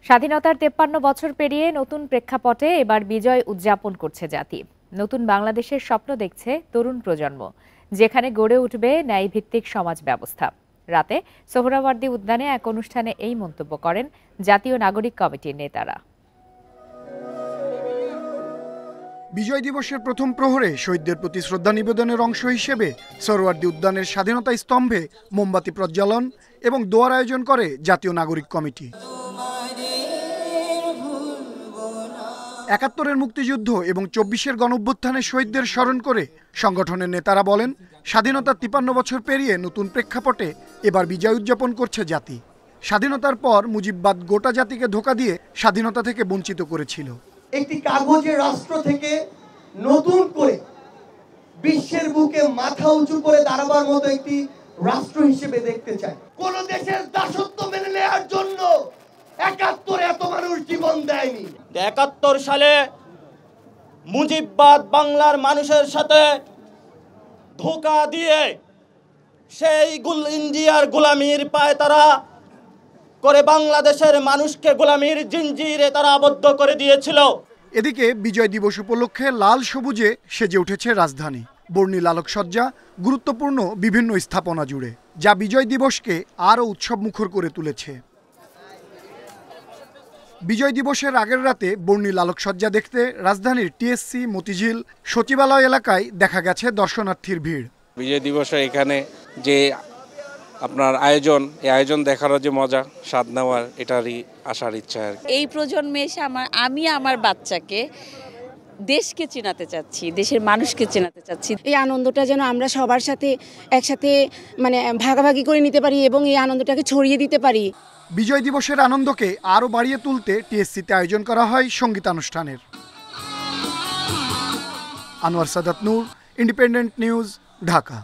স্বাধীনতার ৫৩ বছর পেরিয়ে নতুন প্রেক্ষাপটে এবার বিজয় উদযাপন করছে জাতি। নতুন বাংলাদেশের স্বপ্ন দেখছে তরুণ প্রজন্ম, যেখানে গড়ে উঠবে ন্যায়ভিত্তিক সমাজ ব্যবস্থা। রাতে সোহরাওয়ার্দী উদ্যানে এক অনুষ্ঠানে এই মন্তব্য করেন জাতীয় নাগরিক কমিটির নেতারা। বিজয় দিবসের প্রথম প্রহরে শহীদদের প্রতি শ্রদ্ধা নিবেদনের অংশ হিসেবে সোহরাওয়ার্দী উদ্যানের স্বাধীনতা স্তম্ভে মোমবাতি প্রজ্বালন এবং দোয়ার আয়োজন করে জাতীয় নাগরিক কমিটি। ৭১-এর মুক্তিযুদ্ধ এবং ২৪-এর গণঅভ্যুত্থানের শহীদদের স্মরণ করে সংগঠনের নেতারা বলেন, স্বাধীনতার ৫৩ বছর পেরিয়ে নতুন প্রেক্ষাপটে এবার বিজয় উদযাপন করছে জাতি। স্বাধীনতার পর মুজিববাদ গোটা জাতিকে ধোঁকা দিয়ে স্বাধীনতা থেকে বঞ্চিত করেছিল। একটি কাগজের রাষ্ট্র থেকে নতুন করে বিশ্বের বুকে মাথা উঁচু করে দাঁড়াবার মতো একটি রাষ্ট্র হিসেবে দেখতে চাই। কোন দেশের দাসত্ব মেনে নেওয়ার জন্য ৭১ এত মানুষ জীবন দেয়নি। ৭১ সালে মুজিববাদ বাংলার মানুষের সাথে ধোঁকা দিয়ে সেই ইন্ডিয়ার গোলামির পায় তারা করে বাংলাদেশের মানুষকে গোলামির জিঞ্জিরে তারা আবদ্ধ করে দিয়েছিল। এদিকে বিজয় দিবস উপলক্ষে লাল সবুজে সেজে উঠেছে রাজধানী। বর্ণিল আলোকসজ্জা, গুরুত্বপূর্ণ বিভিন্ন স্থাপনা জুড়ে, যা বিজয় দিবসকে আরও উৎসবমুখর করে তুলেছে। বিজয় দিবসের আগের রাতে বর্ণিল আলোকসজ্জা দেখতে রাজধানীর টিএসসি, মতিঝিল, সচিবালয় এলাকায় দেখা গেছে দর্শনার্থীর ভিড়। বিজয় দিবসে এখানে যে আপনার আয়োজন, এই আয়োজন দেখারও যে মজা, স্বাদ নেওয়ার, এটারই আসার ইচ্ছা আর কি। এই প্রজন্মে এসে আমি আমার বাচ্চাকে দেশকে চেনাতে চাচ্ছি, দেশের মানুষকে চেনাতে চাচ্ছি। এই আনন্দটা যেন আমরা সবার সাথে একসাথে ভাগাভাগি করে নিতে পারি এবং এই আনন্দটাকে ছড়িয়ে দিতে পারি। বিজয় দিবসের আনন্দকে আরও বাড়িয়ে তুলতে টিএসসিতে আয়োজন করা হয় সঙ্গীতানুষ্ঠানের। আনোয়ার সাদাত নূর, ইন্ডিপেন্ডেন্ট নিউজ, ঢাকা।